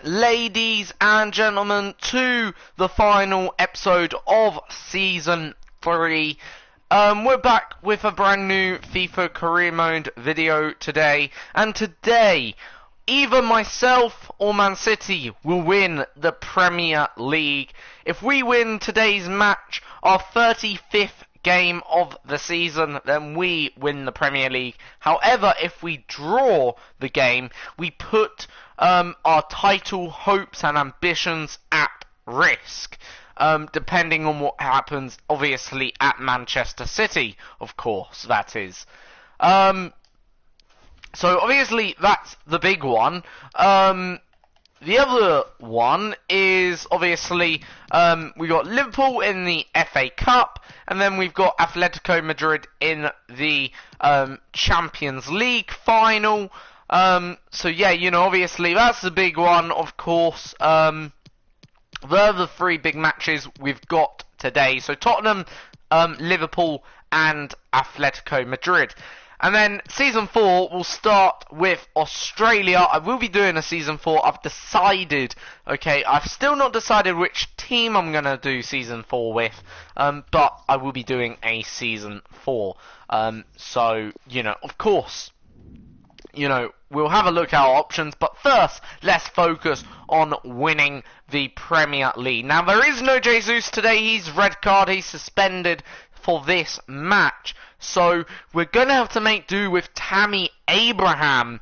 Ladies and gentlemen, to the final episode of Season 3. We're back with a brand new FIFA Career Mode video today, and today, either myself or Man City will win the Premier League. If we win today's match, our 35th game of the season, then we win the Premier League. However, if we draw the game, we put our title hopes and ambitions at risk, depending on what happens, obviously, at Manchester City, of course, that is. So, obviously, that's the big one. The other one is, obviously, we got Liverpool in the FA Cup, and then we've got Atletico Madrid in the Champions League final. So yeah, you know, obviously that's the big one, of course. They're the three big matches we've got today. So Tottenham, Liverpool, and Atletico Madrid. And then Season 4 will start with Australia. I will be doing a Season 4. I've decided, okay, I've still not decided which team I'm going to do Season 4 with, but I will be doing a Season 4. So, you know, of course, you know, we'll have a look at our options, but first, let's focus on winning the Premier League. Now, there is no Jesus today. He's red card. He's suspended for this match. So, we're going to have to make do with Tammy Abraham,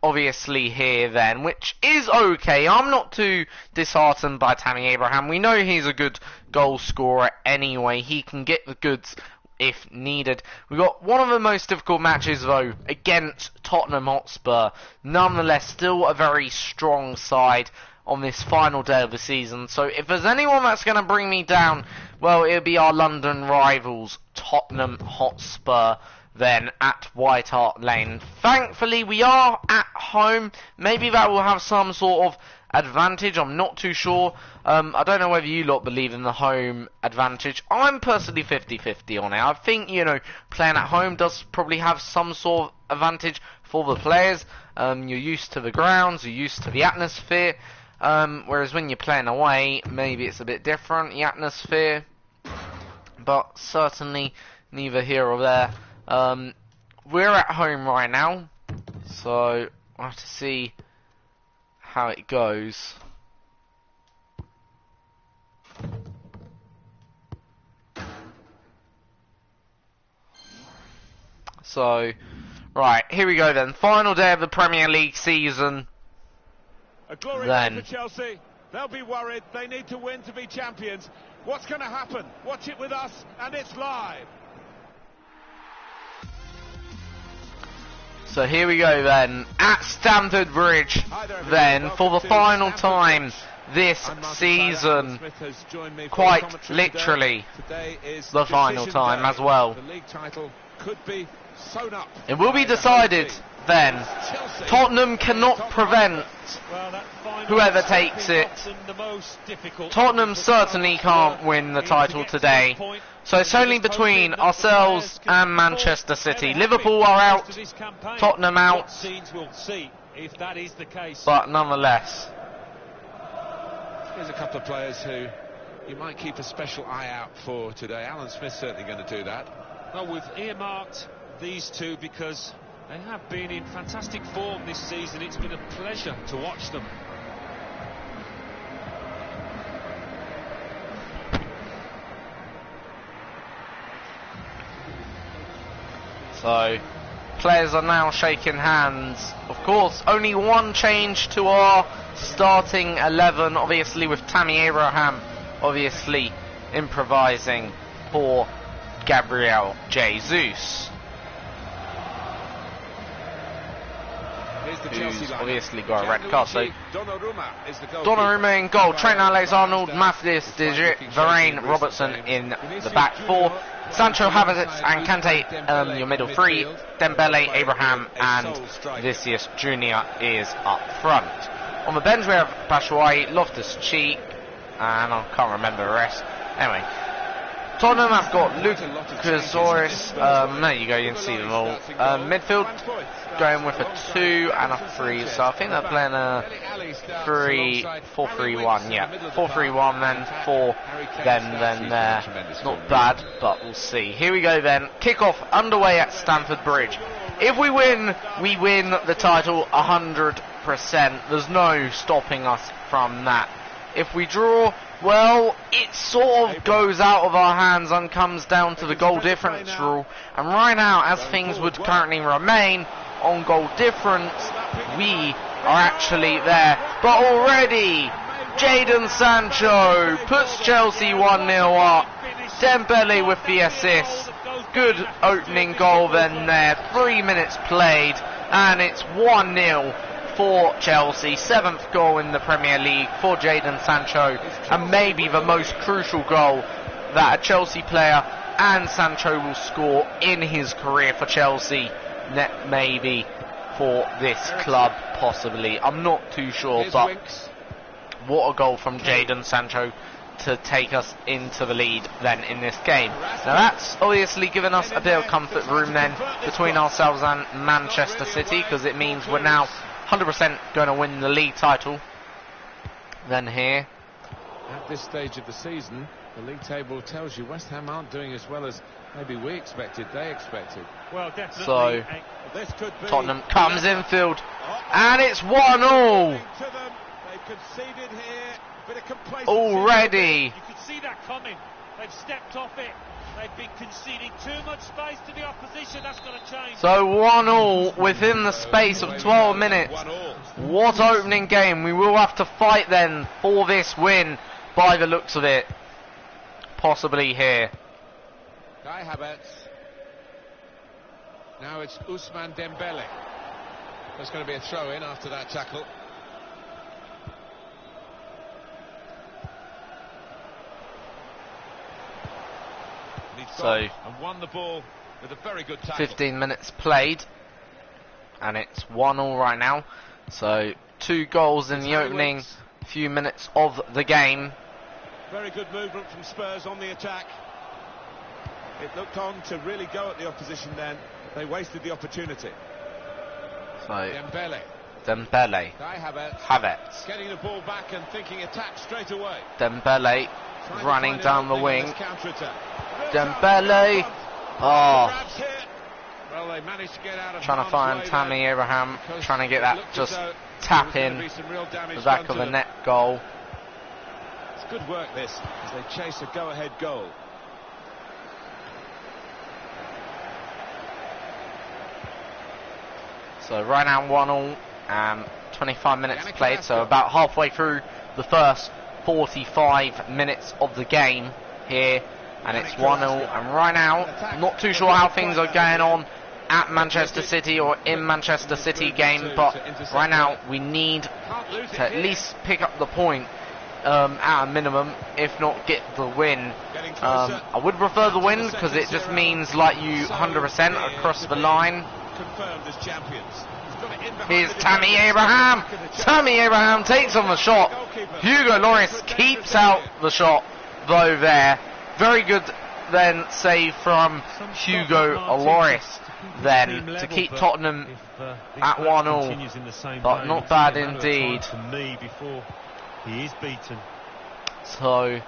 obviously, here then, which is okay. I'm not too disheartened by Tammy Abraham. We know he's a good goal scorer anyway. He can get the goods if needed. We've got one of the most difficult matches, though, against Tottenham Hotspur. Nonetheless, still a very strong side on this final day of the season. So if there's anyone that's going to bring me down, well, it'll be our London rivals, Tottenham Hotspur, then at White Hart Lane. Thankfully, we are at home. Maybe that will have some sort of advantage. I'm not too sure. I don't know whether you lot believe in the home advantage. I'm personally 50-50 on it. I think, you know, playing at home does probably have some sort of advantage for the players. You're used to the grounds, you're used to the atmosphere. Whereas when you're playing away, maybe it's a bit different, the atmosphere. But certainly neither here or there. We're at home right now, so I'll have to see how it goes. So, right, here we go then. Final day of the Premier League season. A glory day for Chelsea. They'll be worried. They need to win to be champions. What's going to happen? Watch it with us, and it's live. So here we go then, at Stamford Bridge, then, for the final time this season, quite literally, the final time as well. It will be decided then. Tottenham cannot prevent whoever takes it. Tottenham certainly can't win the title today. So it's only between ourselves and Manchester City. Liverpool are out, Tottenham out, but nonetheless. Here's a couple of players who you might keep a special eye out for today. Alan Smith's certainly going to do that. Well, we've earmarked these two because they have been in fantastic form this season. It's been a pleasure to watch them. So, players are now shaking hands. Of course, only one change to our starting 11, obviously with Tammy Abraham, obviously improvising for Gabriel Jesus. Who's obviously got a red card. So Donnarumma in goal, Trent Alexander-Arnold, Mathis de Ligt, Varane, Robertson in the back four, Sancho, Havertz and Kante, your middle three, Dembele, Abraham and Vinicius Jr. is up front. On the bench we have Batshuayi, Loftus-Cheek, and I can't remember the rest. Anyway, Tottenham have got Luchasaurus. There you go, you can see them all. Midfield going with a 2 and a 3, so I think they're playing a 4-3-1. Yeah, 4-3-1, then 4, then there. Not bad, but we'll see. Here we go then. Kickoff underway at Stamford Bridge. If we win the title 100%. There's no stopping us from that. If we draw, well, it sort of goes out of our hands and comes down to the goal difference rule. And right now, as things would currently remain on goal difference, we are actually there. But already, Jadon Sancho puts Chelsea 1-0 up. Dembele with the assist. Good opening goal then there. 3 minutes played, and it's 1-0 for Chelsea. 7th goal in the Premier League for Jadon Sancho, and maybe the most crucial goal that a Chelsea player and Sancho will score in his career for Chelsea. Maybe for this club, possibly. I'm not too sure, but what a goal from Jadon Sancho to take us into the lead then in this game. Now that's obviously given us a bit of comfort room then between ourselves and Manchester City, because it means we're now 100% going to win the league title. Then here, at this stage of the season, the league table tells you West Ham aren't doing as well as maybe we expected, they expected. Well, definitely. So this could be Tottenham comes infield, and it's 1-0 They've conceded here. Bit of complacency already. You could see that coming. They've stepped off it. They've been conceding too much space to the opposition. That's going to change. So 1-0 within the space of 12 minutes. What opening game. We will have to fight then for this win by the looks of it. Possibly here. Kai Havertz. Now it's Ousmane Dembele. There's going to be a throw in after that tackle. So and won the ball with a very good tackle. 15 minutes played, and it's 1-1 right now. So 2 goals in the opening few minutes of the game. Very good movement from Spurs on the attack. It looked on to really go at the opposition then. They wasted the opportunity. So Dembele. Kai Havertz. Getting the ball back and thinking attack straight away. Dembele running down the wing. Dembele. Oh. Well, they managed to get out of trying to find Tammy Abraham. Trying to get that just tap in the back of the net goal. It's good work this as they chase a go-ahead goal. So right now 1-1, 25 minutes played, so about halfway through the first 45 minutes of the game here, and it's 1-0. And right now, not too sure how things are going on at Manchester City or in Manchester City game, but right now we need to at least pick up the point at a minimum, if not get the win. I would prefer the win because it just means like you 100% across the line. Confirmed as champions. Here's Tammy Abraham. Tammy Abraham takes on the shot. Hugo Lloris keeps out the shot though there. Very good then save from Hugo Lloris then to keep Tottenham at 1-0. But not bad indeed. He is beaten. So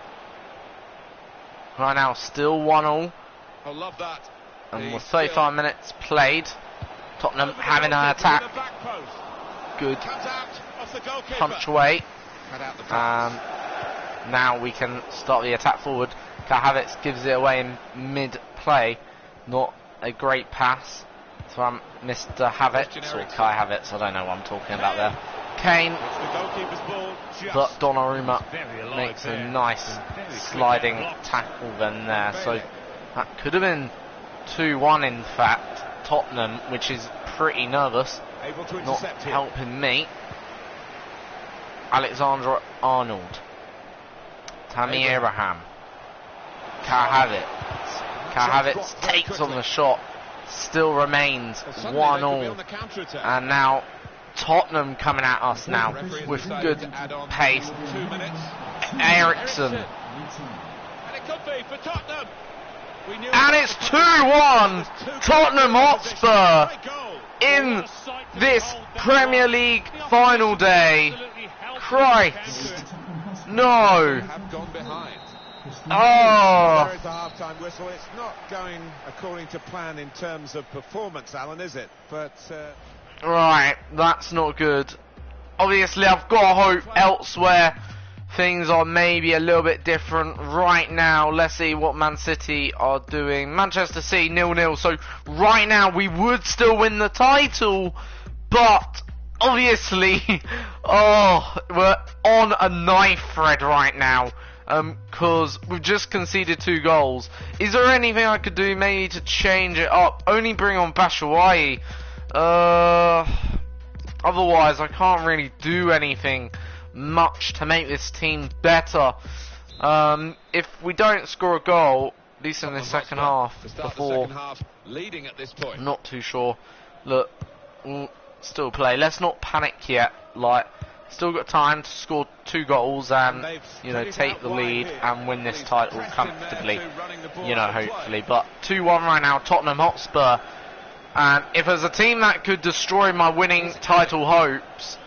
right now still 1-0. I love that. And with 35 minutes played, Tottenham having an attack. Good punch away. Now we can start the attack forward. Kai Havertz gives it away in mid-play. Not a great pass from Mr. Havertz, or Kai Havertz, I don't know what I'm talking about there. Kane, but Donnarumma makes a nice sliding tackle then there. So that could have been 2-1 in fact. Tottenham, which is pretty nervous, not helping me. Alexander Arnold, Tammy Abraham, Kai Havertz takes on the shot, still remains 1-0, and now Tottenham coming at us now with good pace. Ericsson And it could be for Tottenham. And it's 2-1 Tottenham Hotspur in this Premier League final day. Christ. No. Have gone behind. Oh. There is the half-time whistle. It's not going according to plan in terms of performance, Alan, is it? But right, that's not good. Obviously, I've got to hope elsewhere things are maybe a little bit different right now. Let's see what Man City are doing. Manchester City 0-0. So right now we would still win the title, but obviously, oh, we're on a knife thread right now. Because we've just conceded 2 goals. Is there anything I could do maybe to change it up? Only bring on Batshuayi. Otherwise, I can't really do anything much to make this team better. If we don't score a goal, at least in the second half, before, leading at this point. I'm not too sure. Look, we'll still play. Let's not panic yet. Like, still got time to score 2 goals and, you know, take the lead and win this title comfortably, you know, hopefully. But 2-1 right now, Tottenham Hotspur. And if there's a team that could destroy my winning title hopes,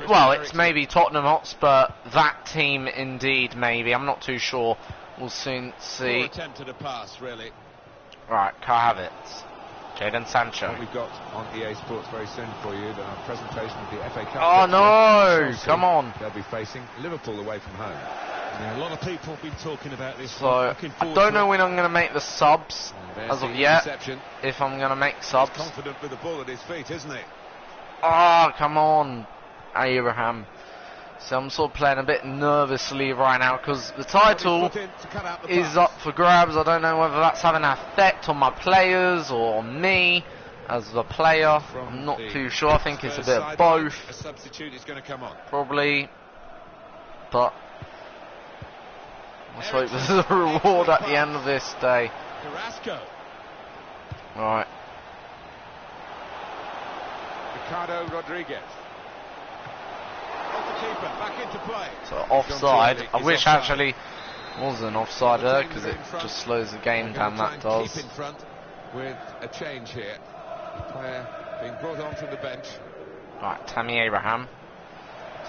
well, it's maybe Tottenham Hotspur. That team indeed, maybe. I'm not too sure. We'll soon see. Attempted a pass, really. Right, Kai Havertz. Jadon Sancho. What we've got on EA Sports very soon for you, the presentation of the FA Cup. Oh no! Come on. They'll be facing Liverpool away from home. Yeah, a lot of people have been talking about this. So, I don't know when I'm going to make the subs as of yet. If I'm going to make subs. He's confident with the ball at his feet, isn't he? Oh, come on, Abraham. So I'm sort of playing a bit nervously right now because the title is up for grabs. I don't know whether that's having an effect on my players or on me as the player. I'm not too sure. I think it's a bit of both. A substitute is going to come on. Probably. But let's hope there's a reward at the end of this day. Carrasco. Right. Ricardo Rodriguez. Back into play. So offside. I wish actually wasn't offside there because it just slows the game down. That does. Keep in front with a change here. Player being brought on from the bench. Right, Tammy Abraham.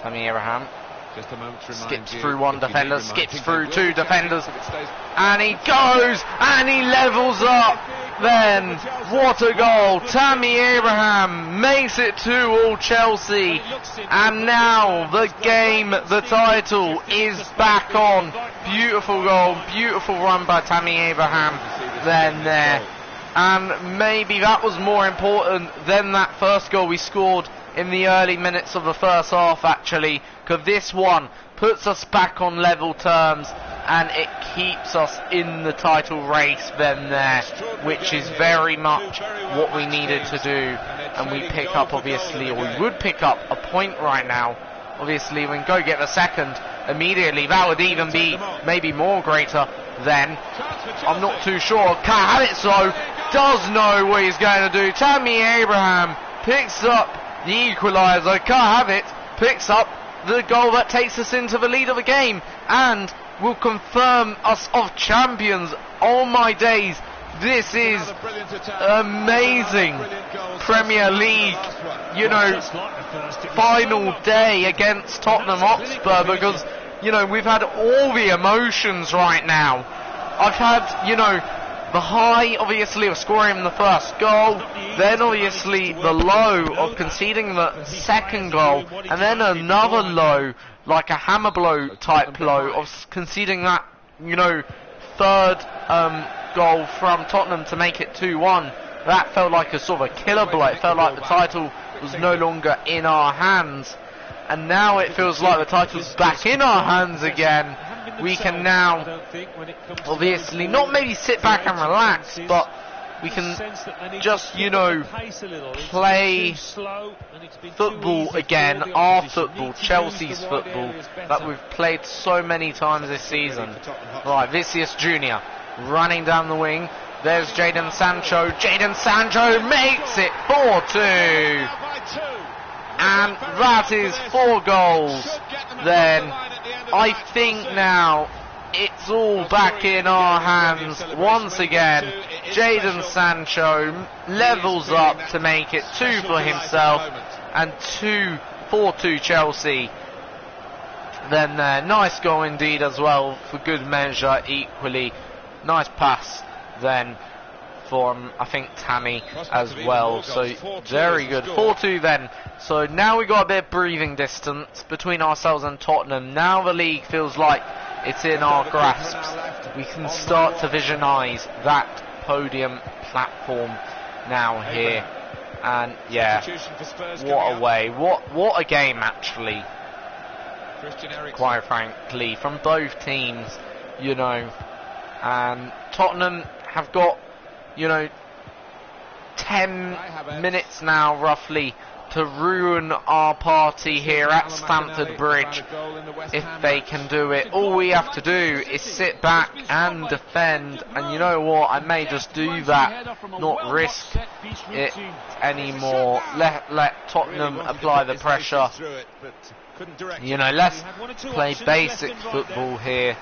Tammy Abraham. Just a moment to remind skips you, through one defender, skips through 2 defenders, and he goes and he levels up. Then what a goal! Tammy Abraham makes it 2-2 Chelsea, and now the game, the title is back on. Beautiful goal, beautiful run by Tammy Abraham. Then there, and maybe that was more important than that first goal we scored in the early minutes of the first half, actually, because this one puts us back on level terms and it keeps us in the title race then there, which is very much what we needed to do. And we pick up, obviously, or we would pick up a point right now. Obviously, we can go get the second immediately. That would even be maybe more greater then. I'm not too sure. Kai Havertz, though, does know what he's going to do. Tammy Abraham picks up the equaliser. Kai Havertz picks up the goal that takes us into the lead of the game and will confirm us of champions. Oh my days, this is amazing Premier League, you know, final day against Tottenham Hotspur, because, you know, we've had all the emotions right now. I've had, you know, the high, obviously, of scoring the first goal, then obviously the low of conceding the second goal, and then another low, like a hammer blow type low, of conceding that, you know, third goal from Tottenham to make it 2-1. That felt like a sort of a killer blow. It felt like the title was no longer in our hands, and now it feels like the title's back in our hands again. We can now, obviously, not maybe sit back and relax, but we can just, you know, play football again, our football, Chelsea's football, that we've played so many times this season. Right, Vinicius Jr. running down the wing. There's Jadon Sancho. Jadon Sancho makes it 4-2. And that is 4 goals. Then I think now it's all back in our hands once again. Jadon Sancho levels up to make it 2 for himself and 2 4-2 Chelsea. Then there, nice goal indeed as well for good measure equally. Nice pass then from, I think, Tammy as well. So very good. 4-2 then. So now we got a bit of breathing distance between ourselves and Tottenham. Now the league feels like it's in our grasps. We can start to visualise that podium platform now here. And yeah, what a way. What a game actually. Quite frankly, from both teams, you know. And Tottenham have got, you know, 10 minutes now roughly to ruin our party here at Stamford Bridge. If they can do it, all we have to do is sit back and defend. And you know what, I may just do that, not risk it anymore. Let Tottenham apply the pressure. You know, let's play basic football here.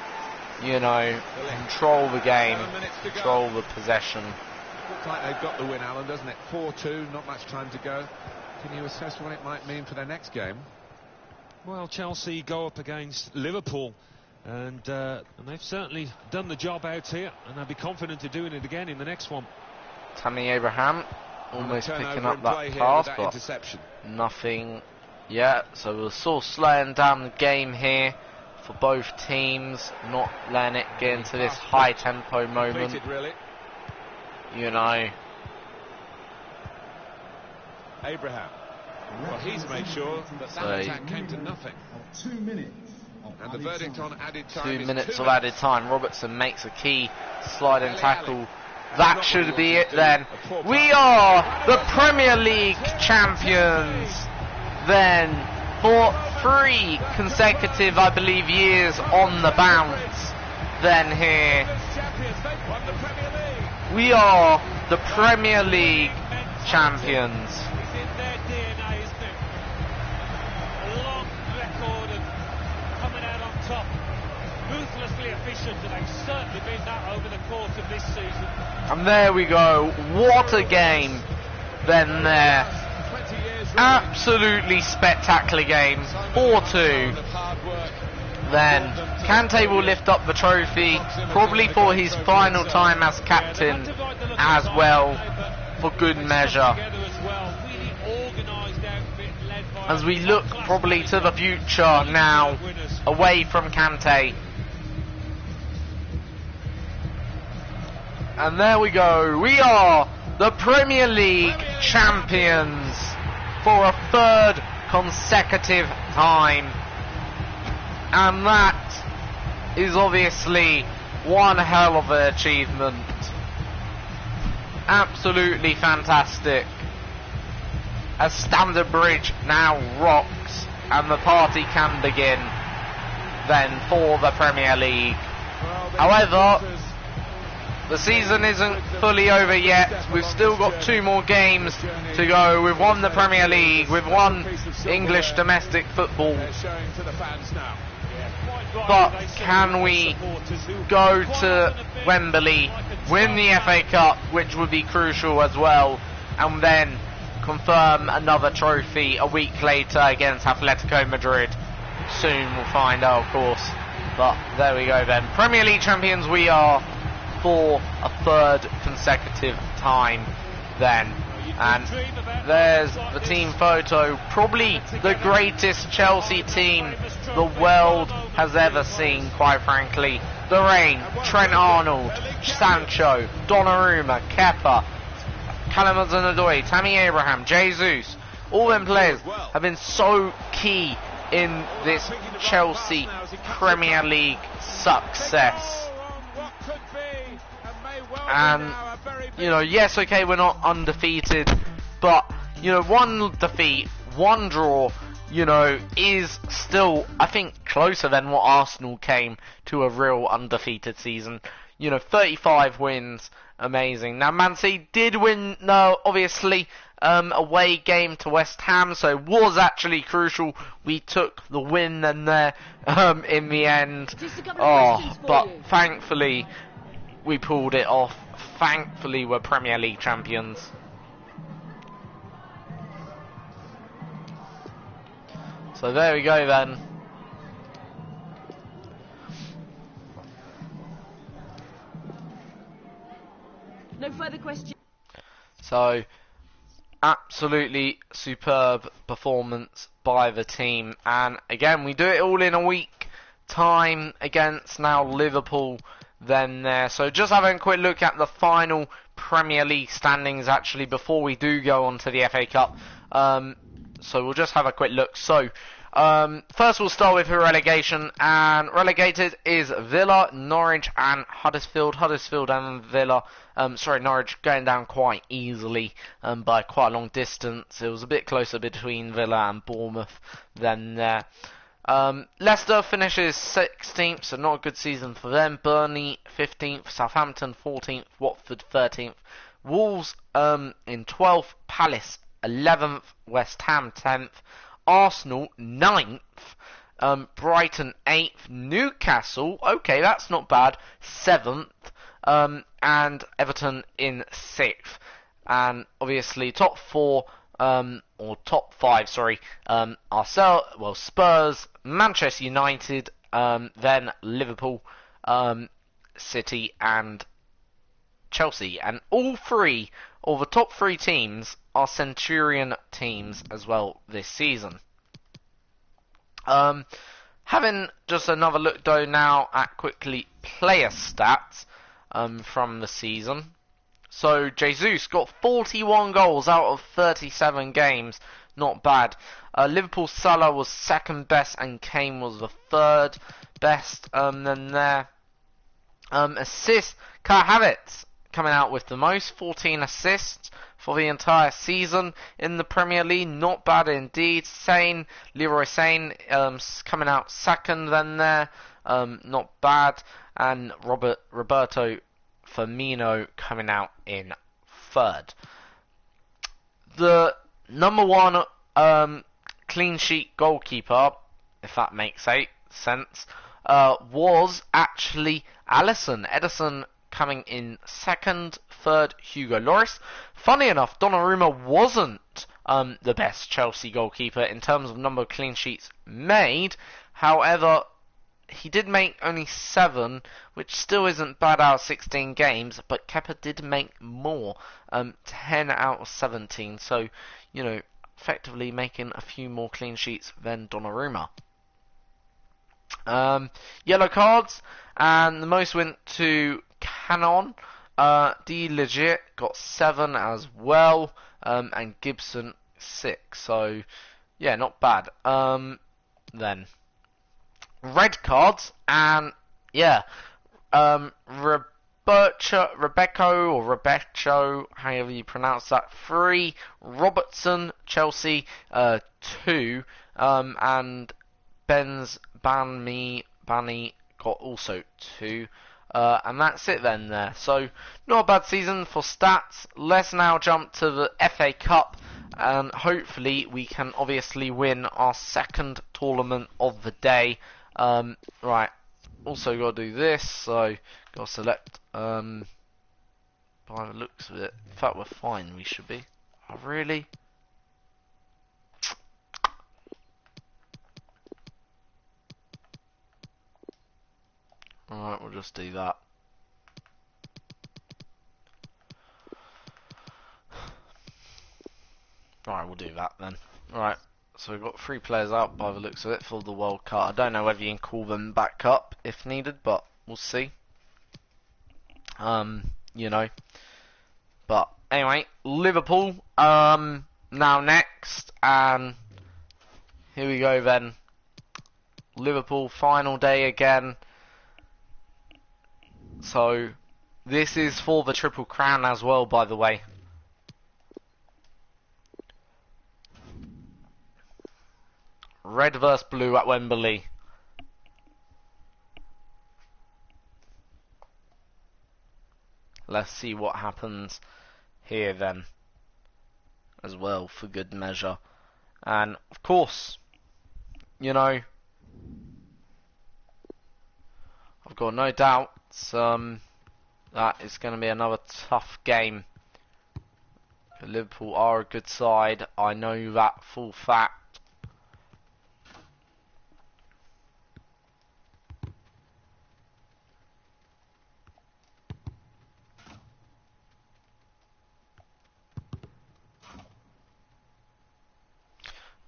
You know, control the game, control the possession. Looks like they've got the win, Alan, doesn't it? 4-2, not much time to go. Can you assess what it might mean for their next game? Well, Chelsea go up against Liverpool, and they've certainly done the job out here, and I'll be confident of doing it again in the next one. Tammy Abraham almost picking up that pass, but nothing yet. So we're sort of slowing down the game here for both teams, not letting it get into this high tempo moment. You know. Abraham. Well, he's made sure that attack came to nothing. 2 minutes. And the verdict on added time 2 minutes of added time. Robertson makes a key sliding tackle. That should be it then. We are the Premier League champions then, for 3 consecutive, I believe, years on the bounce. Then here, we are the Premier League champions. It's in their DNA, isn't it? A long record of coming out on top. Ruthlessly efficient, and they've certainly been that over the course of this season. And there we go. What a game. Then there. Absolutely spectacular game. 4-2. Then Kante will lift up the trophy, probably for his final time as captain as well, for good measure. As we look probably to the future now, away from Kante. And there we go. We are the Premier League champions for a 3rd consecutive time. And that is obviously one hell of an achievement. Absolutely fantastic. As Stamford Bridge now rocks and the party can begin then for the Premier League. However, the season isn't fully over yet. We've still got 2 more games to go. We've won the Premier League. We've won English domestic football. But can we go to Wembley, win the FA Cup, which would be crucial as well, and then confirm another trophy a week later against Atletico Madrid? Soon we'll find out, of course. But there we go then. Premier League champions we are, for a 3rd consecutive time then. And there's the team photo, probably the greatest Chelsea team the world has ever seen, quite frankly. Varane, Trent Arnold, Sancho, Donnarumma, Kepa, Callum Hudson-Odoi, Tammy Abraham, Jesus. All them players have been so key in this Chelsea Premier League success. And, you know, yes, okay, we're not undefeated, but, you know, 1 defeat, 1 draw, you know, is still, I think, closer than what Arsenal came to a real undefeated season. You know, 35 wins, amazing. Now, Man City did win, no, obviously, away game to West Ham, so it was actually crucial. We took the win then there in the end. But thankfully we pulled it off. Thankfully we're Premier League champions. So there we go then. No further questions. So, absolutely superb performance by the team. And again, we do it all in a week time against now Liverpool then there. So just having a quick look at the final Premier League standings actually before we do go on to the FA Cup. So we'll just have a quick look. So, first we'll start with relegation, and relegated is Villa, Norwich and Huddersfield. Huddersfield and Villa, Norwich going down quite easily by quite a long distance. It was a bit closer between Villa and Bournemouth than there. Leicester finishes 16th, so not a good season for them. Burnley 15th, Southampton 14th, Watford 13th, Wolves in 12th, Palace 11th, West Ham 10th, Arsenal 9th, Brighton 8th, Newcastle, okay, that's not bad, 7th, and Everton in 6th. And obviously top 4, or top 5, sorry, Spurs, Manchester United, then Liverpool, City and Chelsea. And all 3 of the top 3 teams are Centurion teams as well this season. Having just another look though now at quickly player stats from the season. So Jesus got 41 goals out of 37 games, not bad. Liverpool Salah was second best and Kane was the third best. Then there, assists, Kai Havertz coming out with the most, 14 assists for the entire season in the Premier League, not bad indeed. Leroy Sane coming out second then there, not bad. And Roberto Firmino coming out in third. The number 1 clean sheet goalkeeper, if that makes sense, was actually Alisson. Ederson coming in second, third Hugo Lloris. Funny enough, Donnarumma wasn't the best Chelsea goalkeeper in terms of number of clean sheets made. However, he did make only 7, which still isn't bad out of 16 games, but Kepa did make more, 10 out of 17, so, you know, effectively making a few more clean sheets than Donnarumma. Yellow cards, and the most went to Cannon. D Legit got 7 as well, and Gibson 6, so, yeah, not bad. Then red cards, and yeah, Rebecca, however you pronounce that, 3, Robertson, Chelsea, 2, and Benz Banny got also 2, and that's it then there. So, not a bad season for stats. Let's now jump to the FA Cup, and hopefully we can obviously win our second tournament of the day. Right, also got to do this, so got to select, by the looks of it, in fact we're fine, we should be. Oh, really? Alright, we'll just do that. Alright, we'll do that then. Right. So we've got 3 players out by the looks of it for the World Cup. I don't know whether you can call them back up if needed, but we'll see. You know. But anyway, Liverpool now next, and here we go then. Liverpool final day again. So this is for the Triple Crown as well, by the way. Red vs blue at Wembley. Let's see what happens here then. as well for good measure. And of course, you know, I've got no doubt that it's going to be another tough game. Liverpool are a good side, I know that full fact.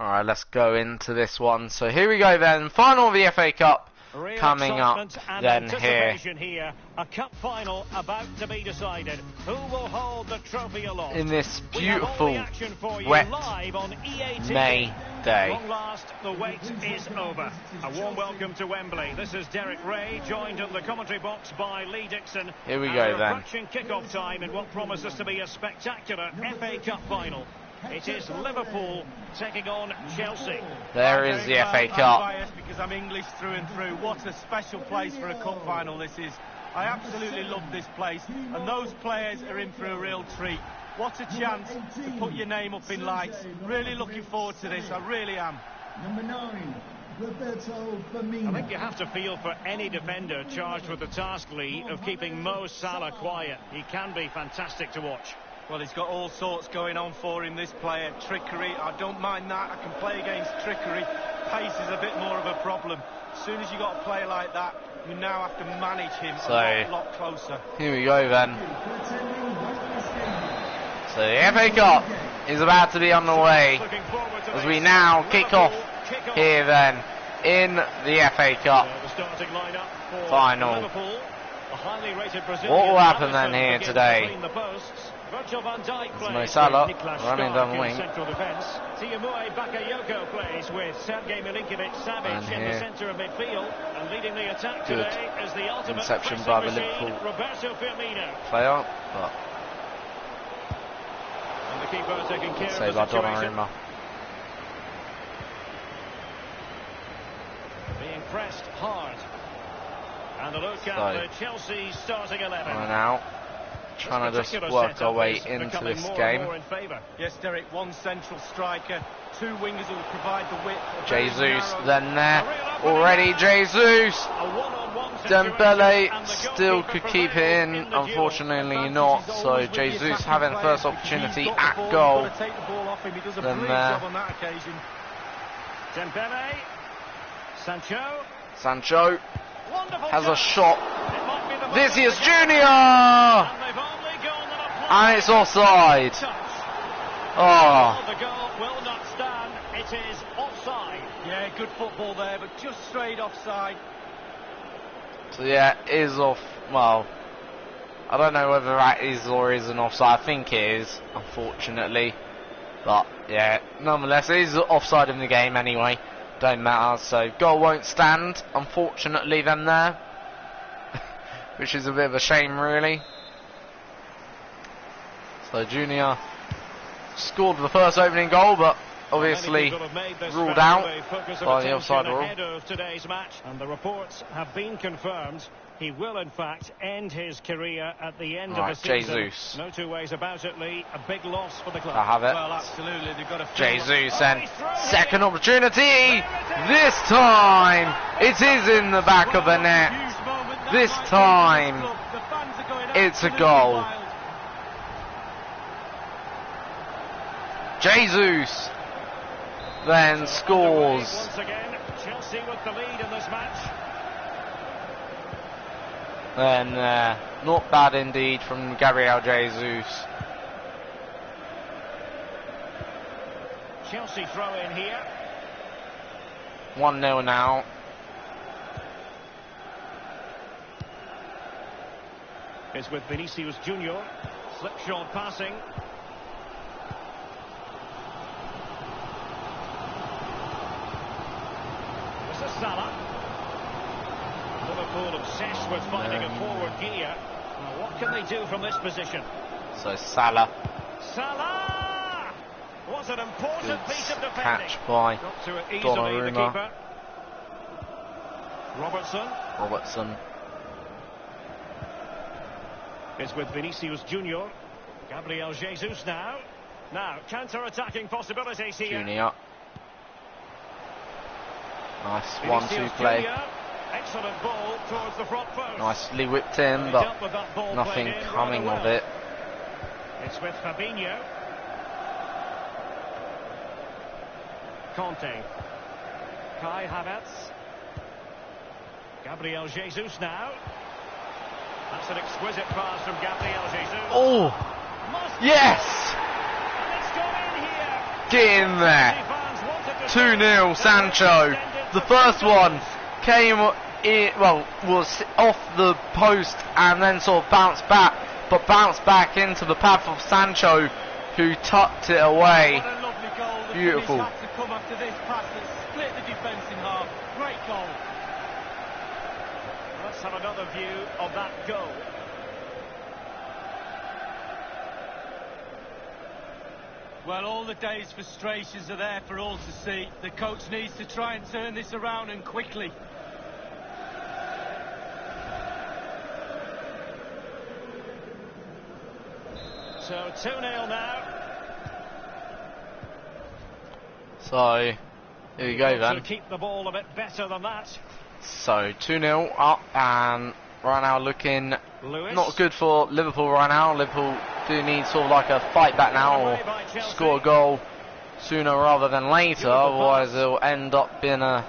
Alright, let's go into this one. So here we go then, final of the FA Cup coming up then here. A cup final about to be decided. Who will hold the trophy aloft? In this beautiful, wet May day. Long last, the wait is over. A warm welcome to Wembley. This is Derek Ray, joined in the commentary box by Lee Dixon. Here we go then. Approaching kick-off time in what promises to be a spectacular FA Cup final. It is Liverpool taking on Chelsea. There is the FA Cup. I'm biased because I'm English through and through. What a special place for a cup final this is. I absolutely love this place, and those players are in for a real treat. What a chance to put your name up in lights. Really looking forward to this, I really am. Number 9, Roberto Firmino. I think you have to feel for any defender charged with the task, Lee, of keeping Mo Salah quiet. He can be fantastic to watch. Well, he's got all sorts going on for him, this player. Trickery, I don't mind that. I can play against trickery. Pace is a bit more of a problem. As soon as you got a player like that, you now have to manage him a lot closer. Here we go then. So the FA Cup is about to be on the way as we now kick off here then in the FA Cup final. What will happen then here today? It's Mo Salah running down the wing. Tiamue Bakayoko plays with Sergei Milinkovic-Savic in the centre of midfield, and leading the attack today is the ultimate inception by the Liverpool Roberto Firmino. Player, but and the keeper taking care saved of by the situation. Donnarumma. Being pressed hard. And a look at the Chelsea starting 11. Right now, trying to just work our way into this game. Yes, Derek, one central striker, two wingers who will provide the width. Jesus then there, already Jesus. Dembele still could keep it in, unfortunately not. So Jesus having the first opportunity at goal. Then there. Dembele, Sancho has a shot. Vinicius Junior, and it's offside. Oh. The goal will not stand. It is offside. Yeah, good football there, but just straight offside. So yeah, it is off. Well, I don't know whether that is or isn't offside. I think it is, unfortunately. But yeah, nonetheless, it is offside in the game anyway. Don't matter. So goal won't stand, unfortunately, then there. Which is a bit of a shame, really. So Junior scored the first opening goal, but obviously ruled out by the offside rule. And the reports have been confirmed. He will, in fact, end his career at the end of the season. Jesus. No two ways about it, Lee. A big loss for the club. I have it. Well, absolutely. They've got to Jesus and second opportunity. This time it is in the back of the net. This time it's a goal. Jesus then scores. Once again, Chelsea with the lead in this match. Then not bad indeed from Gabriel Jesus. Chelsea throw in here. 1-0 now. It's with Vinicius Junior. Slipshod passing. This is Salah. Liverpool obsessed with finding a forward gear. Now, what can they do from this position? So Salah. Salah! Was an important piece of defending. Catch by Got to it easily, the keeper. Robertson. It's with Vinicius Junior. Gabriel Jesus now. Now, counter-attacking possibilities here. Junior. Nice Vinicius 1-2 play. Junior. Excellent ball towards the front post. Nicely whipped in, He but dealt with that ball nothing played in coming rather of well. it. It's with Fabinho. Conte. Kai Havertz. Gabriel Jesus now. That's an exquisite pass from Gabriel Jesus. Oh! Yes! And it's gone in here. Get in there! 2-0 Sancho. The first one came in, well, was off the post and then sort of bounced back, but bounced back into the path of Sancho, who tucked it away. What a lovely goal. The Beautiful. finish had to come after this pass that split the defence in half. Great goal. Let's have another view of that goal. Well, all the day's frustrations are there for all to see. The coach needs to try and turn this around, and quickly. So 2-0 now. So, here we go To then. keep the ball a bit better than that. So, 2-0 up, and right now looking Lewis. not good for Liverpool right now. Liverpool do need sort of like a fight back now, or score a goal sooner rather than later, otherwise it'll end up being a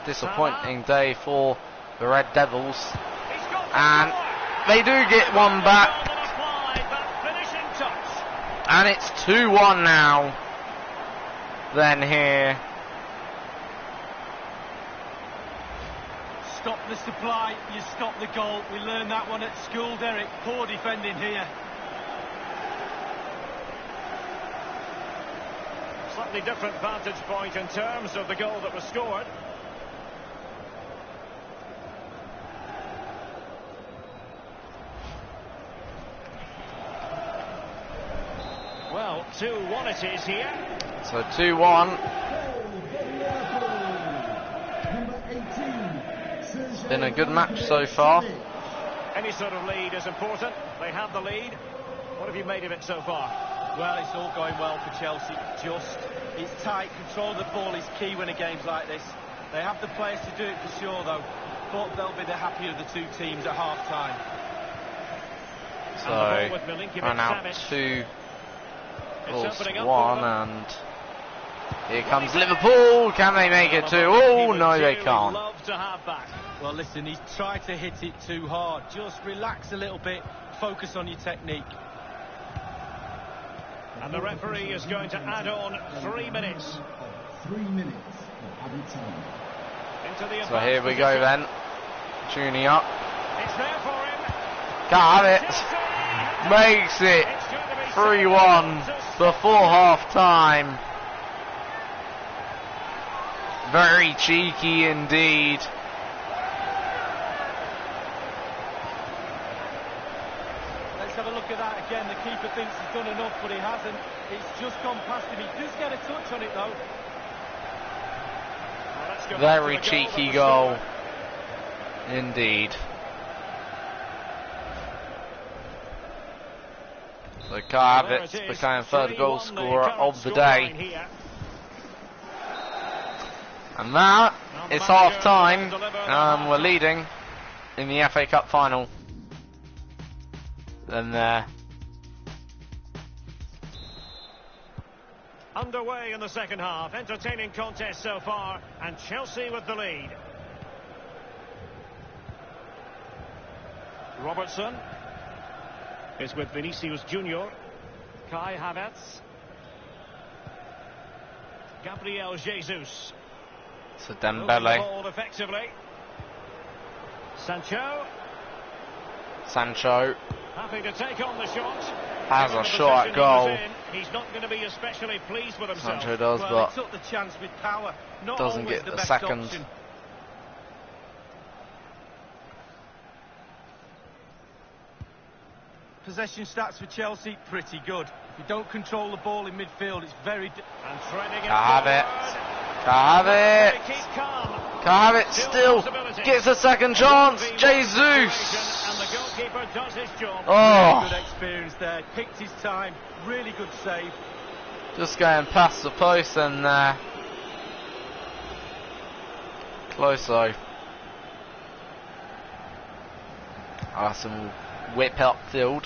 disappointing day for the Red Devils. And they do get one back, and it's 2-1 now. Then here, Stop the supply, you stop the goal. We learned that one at school, Derek. Poor defending here. Slightly different vantage point in terms of the goal that was scored. Well, 2-1 it is here. so 2-1. It's been a good match so far. Any sort of lead is important. They have the lead. What have you made of it so far? Well, it's all going well for Chelsea. It's tight. Control of the ball is key when a game's like this. They have the players to do it for sure, though. But they'll be the happier of the two teams at half-time. So, run out 2 goals to 1, and here comes Liverpool. Can they make it 2? Oh, no, they can't. Well, listen, he's tried to hit it too hard. Just relax a little bit. Focus on your technique. And the referee is going to add on 3 minutes. 3 minutes of added time. Into the So here we go then. Junior. It's there for him. Got it. Makes it 3-1 before half time. Very cheeky indeed. Let's have a look at that again. The keeper thinks he's done enough, but he hasn't. It's just gone past him. He does get a touch on it, though. Very cheeky goal. Indeed. So Kai Havertz became third goal scorer of the day. And that is half time. We're leading in the FA Cup final. Then underway in the second half. Entertaining contest so far, and Chelsea with the lead. Robertson is with Vinicius Junior. Kai Havertz. Gabriel Jesus. so Moving the Dembele. ball effectively. Sancho. Sancho Happy to take on the shot. has Given a the shot at position he was goal. in, he's not going to be especially pleased with himself. Sancho does, Well, but he took the chance with power. Not doesn't always get the the best second. option. Possession stats for Chelsea, pretty good. If you don't control the ball in midfield, it's very... And threading it Havertz. forward. Havertz. Keep calm. Havertz still gets a second chance. And Jesus. the goalkeeper does his job. Oh, Really good experience there. Picked his time. Really good save. just going past the post and close though. Arsenal will whip upfield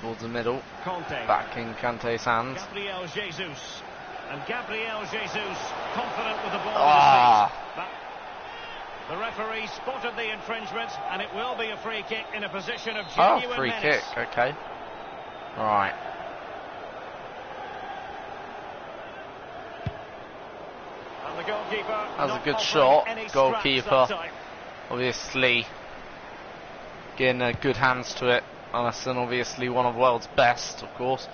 towards the middle. Conte. Back in Kante's hands. Gabriel Jesus. And Gabriel Jesus confident with the ball. Ah. The referee spotted the infringement, and it will be a free kick in a position of Oh, genuine free menace. kick, okay. Right. And the goalkeeper That was a not good offering shot. any scraps Goalkeeper. that time. Obviously getting good hands to it. Alisson, obviously one of the world's best, of course.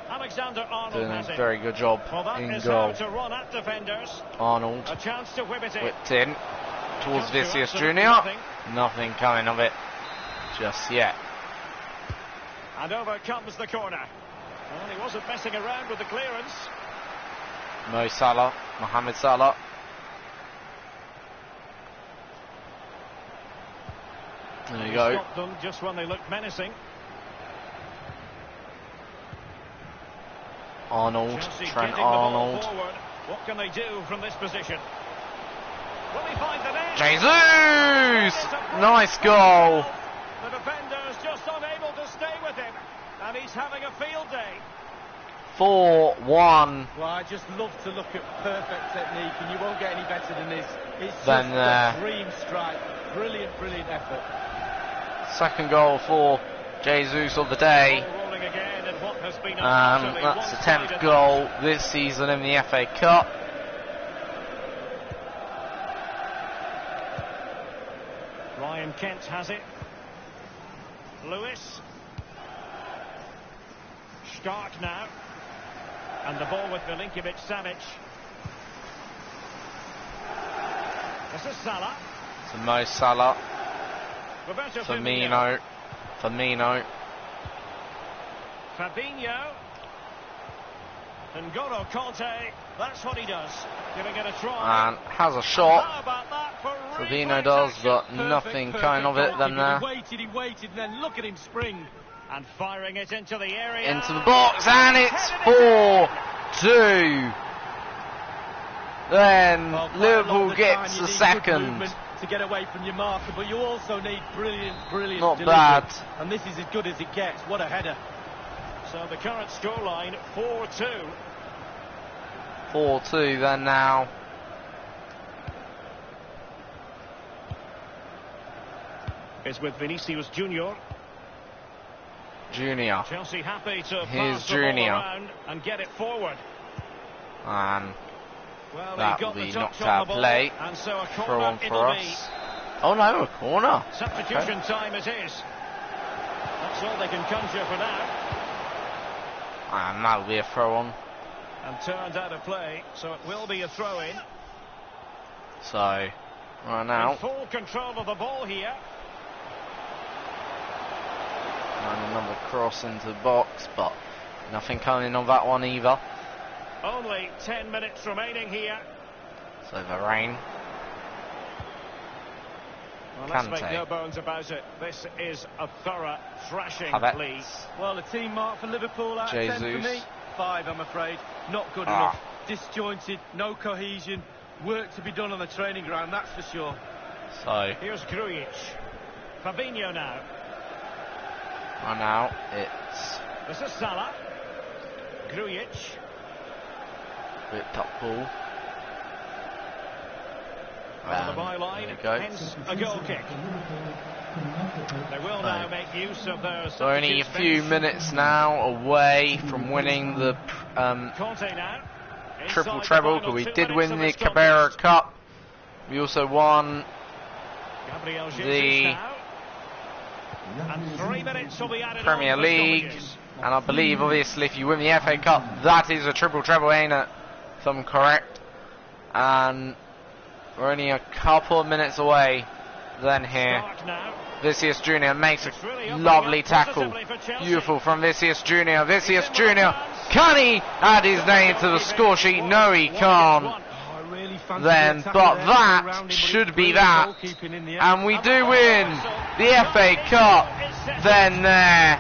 Alexander Arnold Doing has a it. very good job Well, that in is goal. how to run at defenders. Arnold A chance to whip it in. whipped in towards Comes to Vinicius absolutely Jr. nothing. Nothing coming of it just yet. And over comes the corner. Well, he wasn't messing around with the clearance. Mo Salah, Mohamed Salah. There you go. Stopped them just when they looked menacing. Arnold, Chelsea Trent getting the ball Arnold. forward. What can they do from this position? Will he find the net? Jesus! Nice goal. The defender's just unable to stay with him, and he's having a field day. 4-1. Well, I just love to look at perfect technique, and you won't get any better than this. It's Then, just a dream strike. Brilliant, brilliant effort. Second goal for Jesus of the day. Ball rolling again in what has been That's the 10th goal this season in the FA Cup. Ryan Kent has it. Lewis. Stark now. And the ball with Milinkovic-Savic. This is Salah. To Mo Salah. Roberto Firmino. Fabinho. N'Golo Conte. That's what he does. Giving it a try. And has a shot. How about that for Fabinho reflex does, action? but nothing coming of it then there. He waited, and then look at him spring. And firing it into the area. Into the box, and it's 4-2. Then Well, quite a lot Liverpool of the gets time the you need good second. movement to get away from your marker, but you also need brilliant Not delivery. bad. And this is as good as it gets. What a header. So the current scoreline 4-2. 4-2 then now. Is with Vinicius Junior. Junior. Chelsea happy to Here's pass the ball Junior. around and get it forward. And Well, that he got will be the touch knocked on out the ball, play. and so a Throw corner on for it'll be. us. Oh no, a corner. Substitution time it is. That's all they can conjure for now. And that will be a throw on. And turned out of play, so it will be a throw-in. So, right now, In full control of the ball here. and another cross into the box, but nothing coming of that one either. Only 10 minutes remaining here. So Varane. Well, let's Kante. make no bones about it. This is a thorough thrashing Havertz. lead. Well, a team mark for Liverpool out of 10 for Jesus. me. 5, I'm afraid. Not good Ah. enough. Disjointed, no cohesion. Work to be done on the training ground, that's for sure. So, Here's Grujic. Fabinho now. right now, it's This is Salah. Grujic. whipped up ball. On the byline, there we go. hence a goal kick. They will now make use of their So only a substitutes few bench. minutes now away from winning the Conte now. triple Inside the treble, final because we 2 did minutes win of the this Cabrera contest. Cup. We also won Gabriel Jesus the now. And 3 minutes will be added Premier on for League. Stoppages. And I believe, obviously, if you win the FA Cup, that is a triple treble, ain't it? If I'm correct. And we're only a couple of minutes away then here. Stark now. Vinicius Jr. makes It's a really opening lovely up tackle. positively for Chelsea. Beautiful from Vinicius Jr. Vinicius Jr. Can he add his name to the score sheet? No, he can't. Oh, I really then, but that should be that, and we do win the FA Cup. Then there,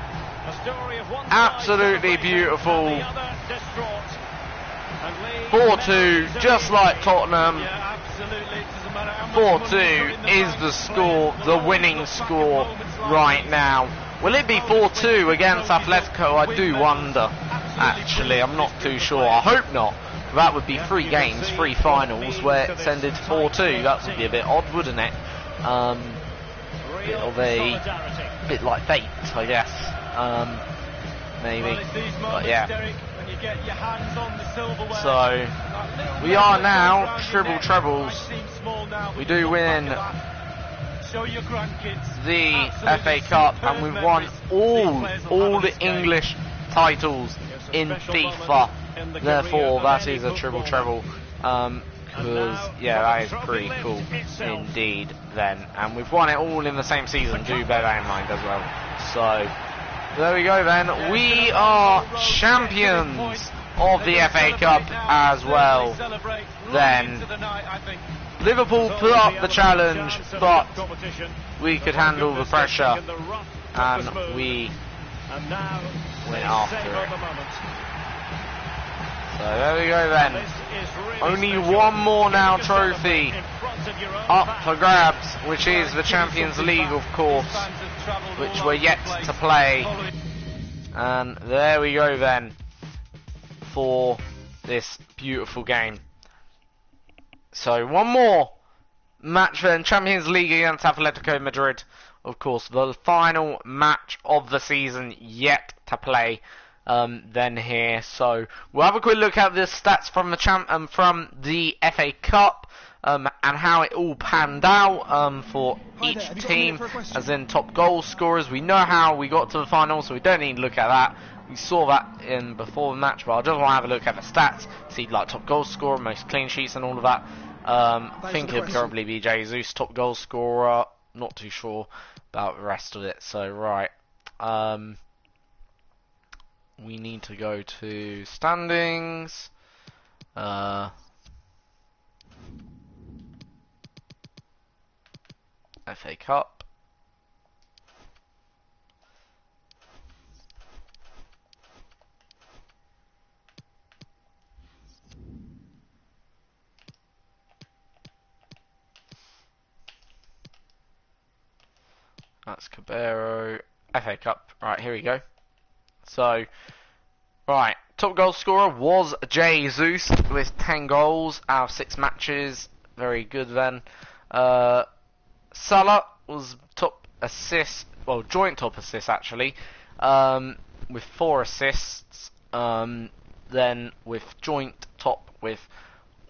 absolutely beautiful. 4-2, just like Tottenham. 4-2 is the score, the winning score right now. Will it be 4-2 against Atletico? I do wonder, actually. I'm not too sure. I hope not. That would be 3 games, 3 finals, where it's ended 4-2. That would be a bit odd, wouldn't it? Bit like fate, I guess. Maybe. But yeah. So, we are now triple trebles. We do win the FA Cup, and we've won all the English titles in FIFA. Therefore, that is a triple treble. Because, yeah, that is pretty cool indeed then. And we've won it all in the same season, do bear that in mind as well. So, there we go then. We are champions of the FA Cup as well. Then, Liverpool put up the challenge, but we could handle the pressure, and we went after it. So there we go then. Only one more now trophy up for grabs, which is the Champions League, of course, which we're yet to play. And there we go then for this beautiful game. So one more match then, Champions League against Atletico Madrid. Of course, the final match of the season yet to play. Then here, so we'll have a quick look at the stats from the from the FA Cup, and how it all panned out for each team, as in top goal scorers. We know how we got to the final, so we don't need to look at that. We saw that in before the match, but I just want to have a look at the stats, see like top goal scorer, most clean sheets, and all of that. I think it'll probably be Jesus, top goal scorer. Not too sure about the rest of it. So right. We need to go to standings. FA Cup. That's Cabero. FA Cup. Right, here we go. So, right, top goal scorer was Jesus with 10 goals out of 6 matches. Very good then. Salah was top assist, well, joint top assist actually, with 4 assists. Then with joint top with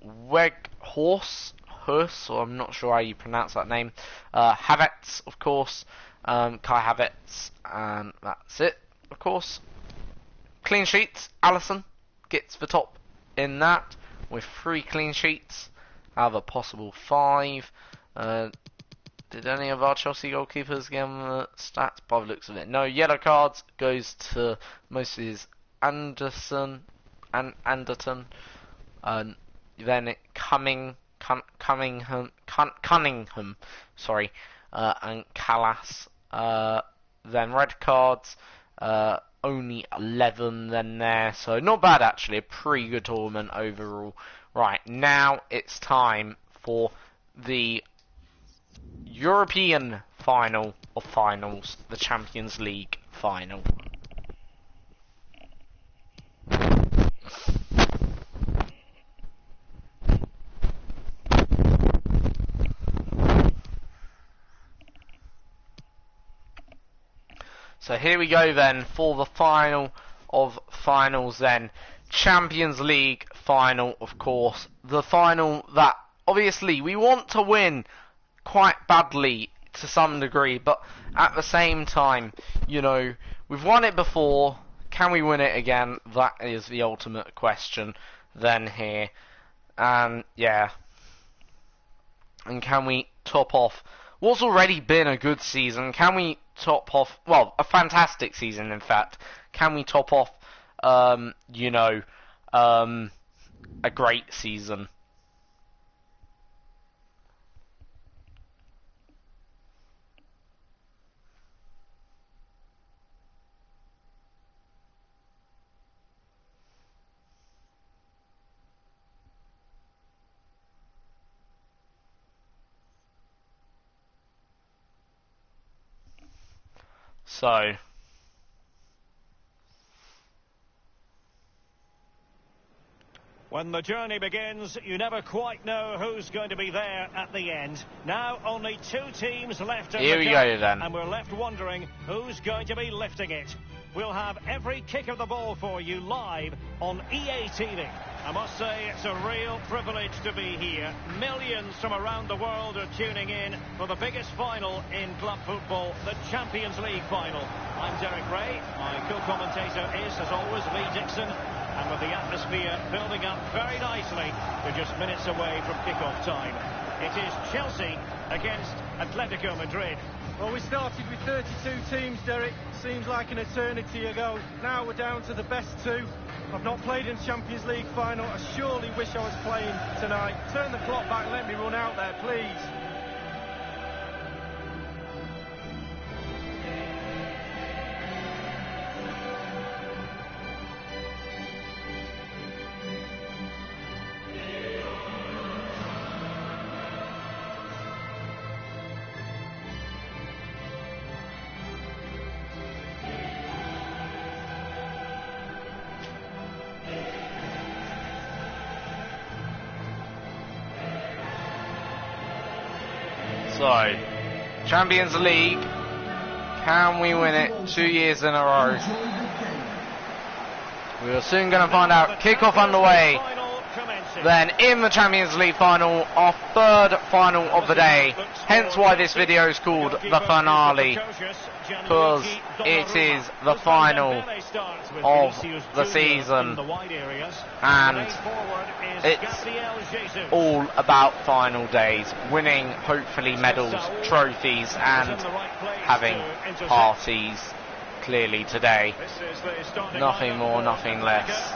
Weghorst, or I'm not sure how you pronounce that name. Havertz, of course, Kai Havertz, and that's it, of course. Clean sheets, Alisson gets the top in that with 3 clean sheets out of a possible 5. Did any of our Chelsea goalkeepers get the stats by the looks of it? No. Yellow cards goes to Moses Anderton, then Cunningham, sorry, and Callas. Then red cards, only 11 then there, so not bad actually, a pretty good tournament overall. Right, now it's time for the European final of finals, the Champions League final. So here we go then for the final of finals then. Champions League final, of course. The final that obviously we want to win quite badly to some degree, but at the same time, you know, we've won it before. Can we win it again? That is the ultimate question then here. And yeah. And can we top off what's already been a good season? Can we top off, well, a fantastic season in fact, can we top off, you know, a great season? So when the journey begins, you never quite know who's going to be there at the end. Now only 2 teams left in here the we cup, go then. and we're left wondering who's going to be lifting it. We'll have every kick of the ball for you live on EA TV. I must say it's a real privilege to be here. Millions from around the world are tuning in for the biggest final in club football, the Champions League final. I'm Derek Ray. My co-commentator is, as always, Lee Dixon. And with the atmosphere building up very nicely, we're just minutes away from kick-off time. It is Chelsea against Atletico Madrid. Well, we started with 32 teams, Derek. Seems like an eternity ago. Now we're down to the best 2. I've not played in Champions League final. I surely wish I was playing tonight. Turn the clock back, let me run out there, please. So, Champions League, can we win it 2 years in a row? We are soon going to find out. Kickoff underway. Then in the Champions League final, our 3rd final of the day. Hence why this video is called the finale, because it is the final of the season, and it's all about final days, winning hopefully medals, trophies, and having parties. Clearly today, nothing more, nothing less.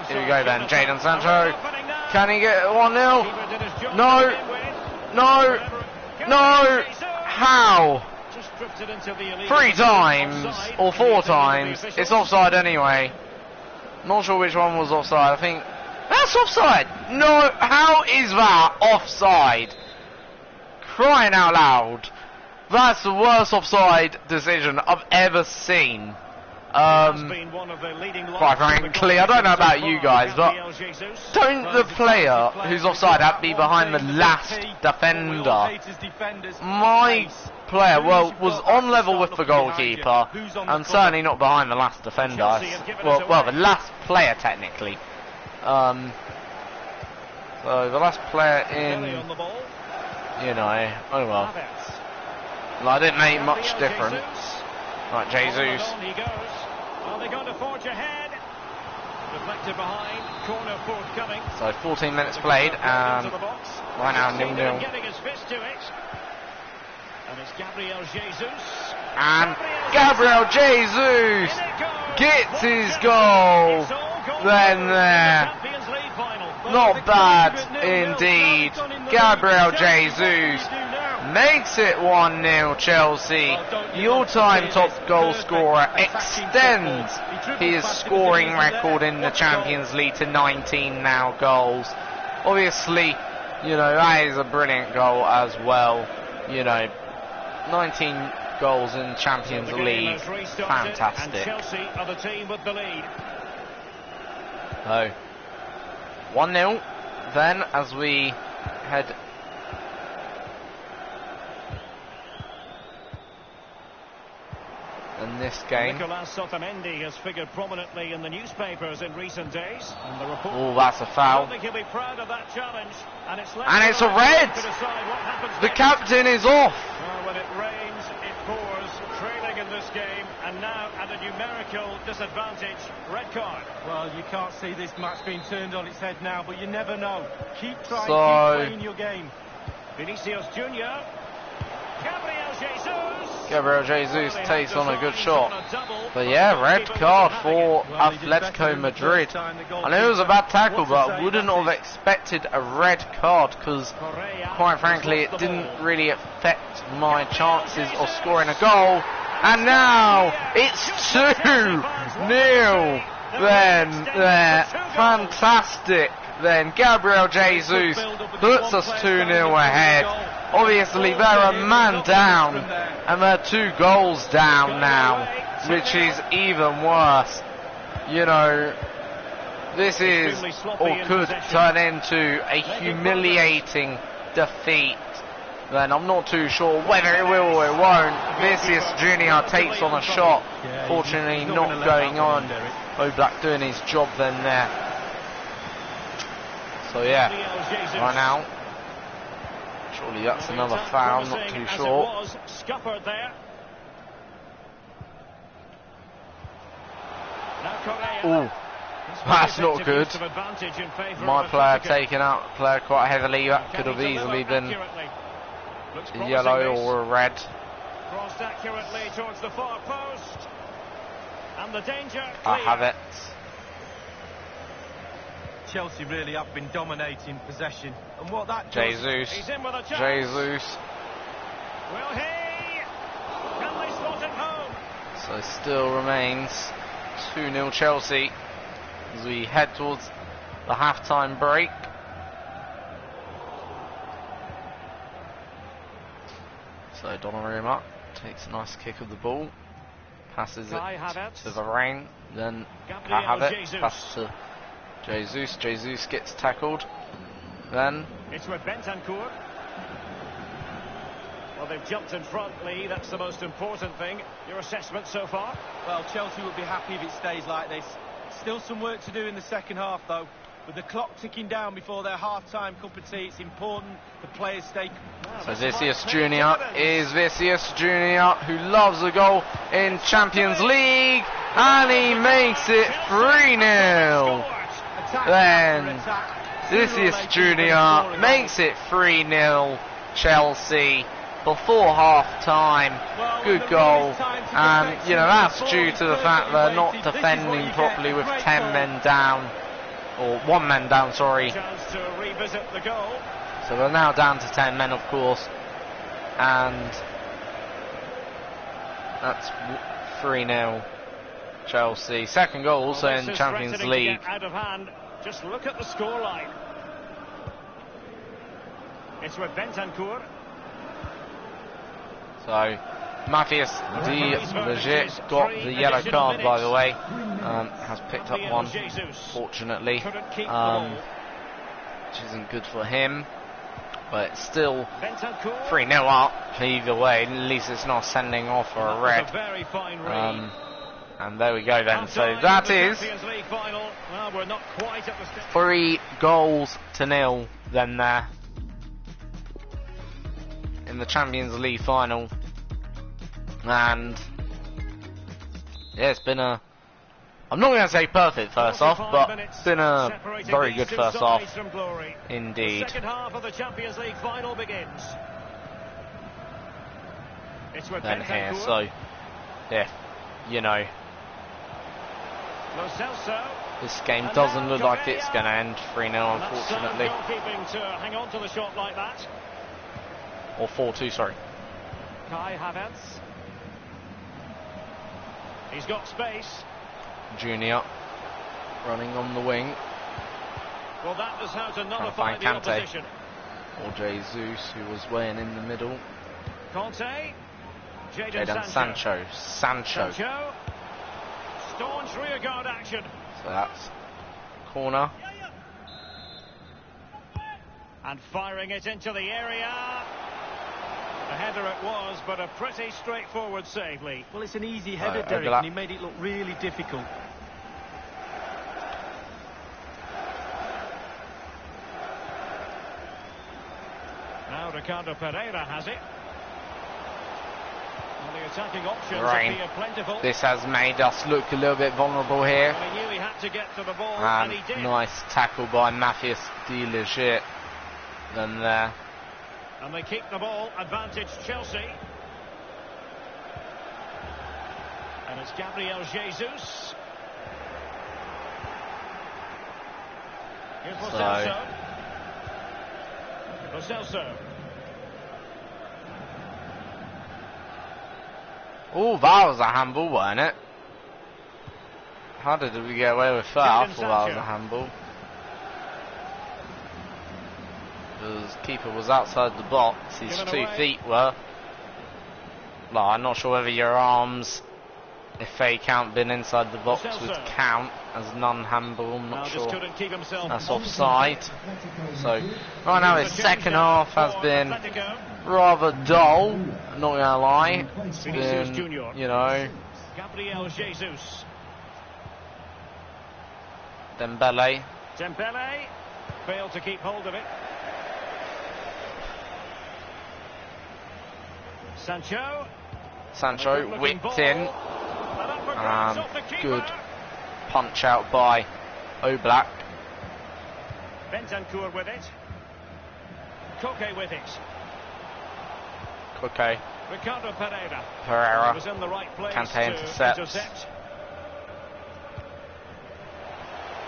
Here we go then, Jadon Sancho. Can he get 1-0? No, no, no. How? 3 times or 4 times. It's offside anyway. Not sure which one was offside. I think that's offside. No, how is that offside? Crying out loud. That's the worst offside decision I've ever seen. Quite frankly, I don't know about you guys, but don't the player who's offside have to be behind the last defender? My player, well, was on level with the goalkeeper, and certainly not behind the last defender. Well, the last player technically. So the last player in, you know, oh well. Well, I didn't make much difference. Right, Jesus. Well, they're going to forge ahead. Deflected behind, corner forthcoming. So 14 minutes played, and right now 0-0. Getting his fist to it. And it's Gabriel Jesus. And Gabriel Jesus gets his goal. Then there. Not bad indeed. Gabriel Jesus makes it 1-0 Chelsea. The all-time top goal scorer extends his scoring record in the Champions League to 19 now goals. Obviously, you know, that is a brilliant goal as well. You know, 19 goals in Champions League, fantastic. Chelsea are the team with the lead. So 1-0 then as we head in this game. Nicolas Otamendi has figured prominently in the newspapers in recent days. And the report, oh, that's a foul. I don't think he'll be proud of that challenge. And it's a red. The captain is off. Well, when it rains, it pours. Trailing in this game, and now at a numerical disadvantage. Red card. Well, you can't see this match being turned on its head now, but you never know. Keep trying, keep playing your game. Vinicius Junior. Gabriel Jesus takes on a good shot. But yeah, red card for Atletico Madrid. I know it was a bad tackle, but I wouldn't have expected a red card because, quite frankly, it didn't really affect my chances of scoring a goal. And now it's 2-0. Then there, fantastic. Then Gabriel Jesus puts us 2-0 ahead. obviously they're a man down, and they're 2 goals down now, which is even worse. You know, this is, or could turn into a humiliating defeat. Then I'm not too sure whether it will or it won't. Vinicius Junior takes on a shot, fortunately not going on. Oblak doing his job then there. So yeah, right now, surely that's another foul, not too sure. Ooh, that's not good. My player taken out, player quite heavily. That could have easily been a yellow or a red. Crossed accurately towards the far post. And the danger. I have it. Chelsea really have been dominating possession, and what that Jesus. He's in with a chance. Jesus. Will he? Can they slot it home? So still remains 2-0 Chelsea as we head towards the half-time break. So Donnarumma takes a nice kick of the ball, passes it to Varane, then Kai Havertz passes to Jesus. Jesus gets tackled, then it's with Bentancur. Well, they've jumped in front, Lee. That's the most important thing. Your assessment so far? Well, Chelsea will be happy if it stays like this. Still some work to do in the second half, though. With the clock ticking down before their half-time cup of tea, it's important the players stay. So Vinicius Junior is Vinicius Junior, who loves a goal in Champions League, and he makes it 3-0. Then Vinicius Junior makes it 3-0 Chelsea before half-time. Good goal, and you know that's due to the fact they're not defending properly with 10 men down. Or 1 man down, sorry. Chance to revisit the goal. So they're now down to 10 men, of course. And that's 3-0 Chelsea. Second goal also in Champions League. Out of hand. Just look at the scoreline. It's with Bentancur. So Matthias de Ligt got the yellow card, by the way. Has picked up one, fortunately, which isn't good for him. But it's still 3-0 up either way. At least it's not sending off for a red. And there we go then. So that is 3-0 then there in the Champions League final. And yeah, it's been a, I'm not going to say perfect first half, but it's been a very good first half indeed. The second half of the Champions League final begins. It's with then here, so yeah, you know, this game doesn't look like it's going to end 3-0, unfortunately. Goalkeeping to hang on to the shot like that. Or 4-2, sorry. Kai Havertz. He's got space. Junior running on the wing. Well, that is how to nullify the opposition. Or Jesus, who was weighing in the middle. Conte. Jadon Sancho. Sancho. Staunch rearguard action. So that's corner. And firing it into the area. A header it was, but a pretty straightforward save, Lee. Well, it's an easy header, Derek, and he made it look really difficult. Now Ricardo Pereira has it. Well, the attacking options appear plentiful. This has made us look a little bit vulnerable here. Well, he knew he had to get to the ball, and he did. Nice tackle by Matthias de Ligt. Then there. And they keep the ball, advantage Chelsea. And it's Gabriel Jesus. Here's Lo Celso. Lo Celso. Oh, that was a handball, wasn't it? How did we get away with that? I thought that was a handball. because keeper was outside the box. His 2 feet were. Well, I'm not sure whether your arms, if they count being inside the box, would count as non-handball. I'm not sure. That's offside. So right now his second half has been rather dull. Not gonna lie. It's been, you know. Gabriel Jesus. Dembele Failed to keep hold of it. Sancho whipped in, and good punch out by Oblak. Bentancur with it. Koke with it. Okay. Ricardo Pereira was in the right place. Kante intercepts.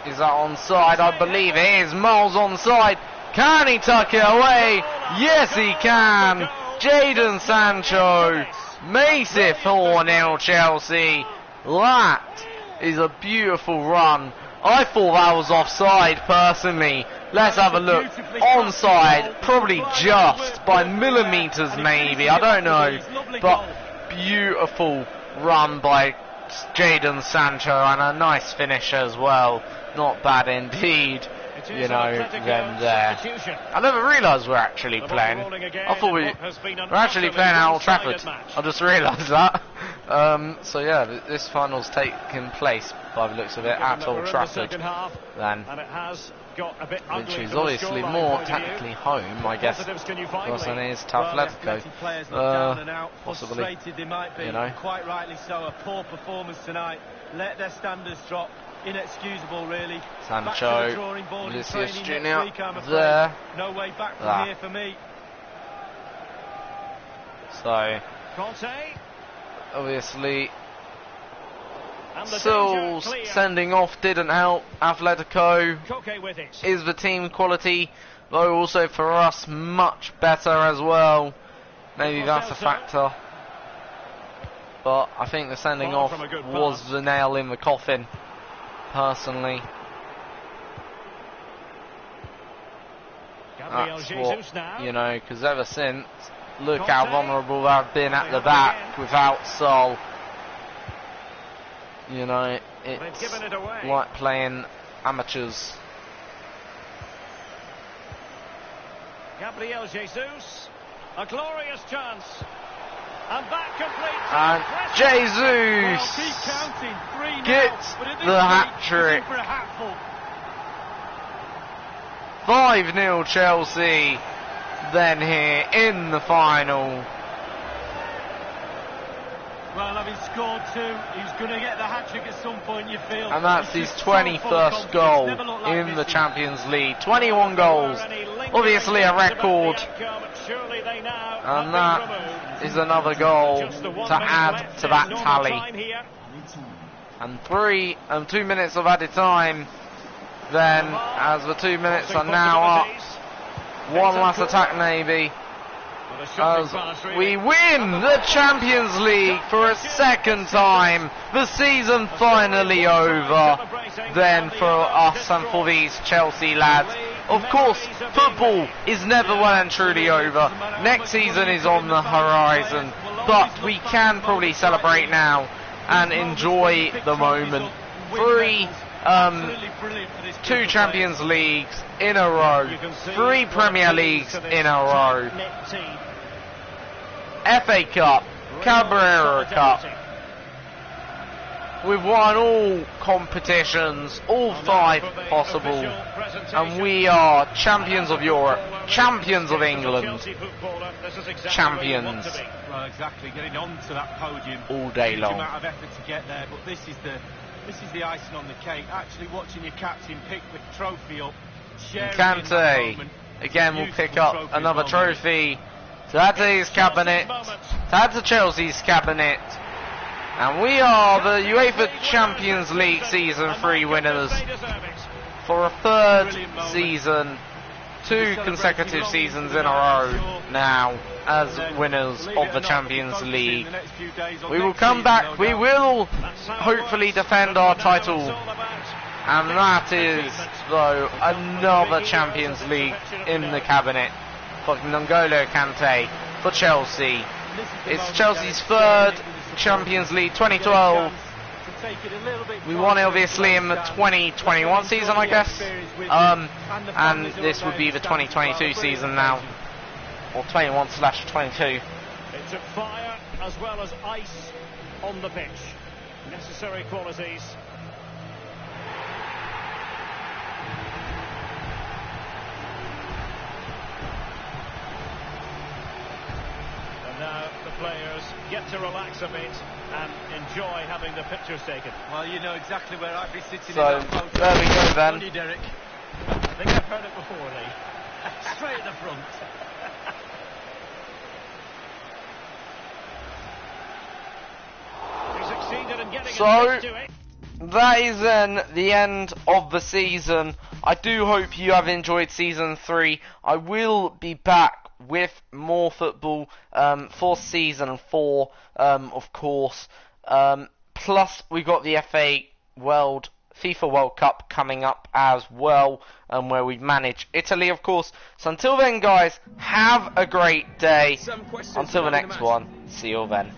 Is that onside? I believe it is. Miles onside. Can he tuck it away? Yes, he can. Jadon Sancho makes it 4-0 Chelsea. That is a beautiful run. I thought that was offside personally. Let's have a look. Onside, probably just by millimetres maybe, I don't know. But beautiful run by Jadon Sancho, and a nice finish as well. Not bad indeed. You know, them there. I never realised we're actually playing. I thought we were actually playing at Old Trafford. I just realised that. So yeah, this final's taking place by the looks of it at Old Trafford. Then, which is obviously more technically home, I guess, because it is Atletico. Possibly, you know. Quite rightly so. A poor performance tonight. Let their standards drop. Inexcusable, really. Sancho, Vinicius Junior there. No way back from here for me. So, obviously, Sills sending off didn't help. Atletico is the team quality, though also for us much better as well. Maybe that's a factor. But I think the sending off was the nail in the coffin. Personally, that's what, you know, because ever since, look how vulnerable they've been at the back without Sol. You know, it's like playing amateurs. Gabriel Jesus, a glorious chance. And that completes. And Jesus gets the hat-trick. 5-0 Chelsea then here in the final. Well, having scored 2, he's going to get the hat-trick at some point, you feel. And that's his 21st goal in the Champions League. 21 goals. Obviously a record. And that is another goal to add to that tally. And 2 minutes of added time. Then, as the 2 minutes are now up, one last attack maybe, as we win the Champions League for a second time. The season finally over then for us and for these Chelsea lads. Of course, football is never well and truly over. Next season is on the horizon, but we can probably celebrate now and enjoy the moment. 2 Champions Leagues in a row, 3 Premier Leagues in a row, FA Cup, Carabao Cup. We've won all competitions, all 5 possible, and we are champions of Europe, champions of England, champions. Well, exactly, getting onto that podium all day long. Amount of effort to get there, but this is the icing on the cake. Actually watching your captain pick the trophy up, sharing Kante again will pick up another trophy to add to his cabinet, to add to Chelsea's cabinet. And we are the UEFA Champions League Season 3 winners for a 3rd season, 2 consecutive seasons in a row now as winners of the Champions League. We will come back, we will hopefully defend our title And that is, though, another Champions League in the cabinet for N'Golo Kante for Chelsea. It's Chelsea's third Champions League, 2012. We won it obviously in the 2021 season, I guess. And this would be the 2022 season now. Or 21/22. It took fire as well as ice on the pitch. Necessary qualities. And now the players get to relax a bit and enjoy having the pictures taken. Well, you know exactly where I'd be sitting So, in that photo. there we go then. Don't you, Derek? I think I've heard it before, Lee. Straight at the front. He succeeded in getting So, it to it. that is then the end of the season. I do hope you have enjoyed season 3. I will be back with more football for season 4, of course. Plus, we got the FIFA World Cup coming up as well, where we manage Italy, of course. So until then, guys, have a great day. Until the next one, see you all then.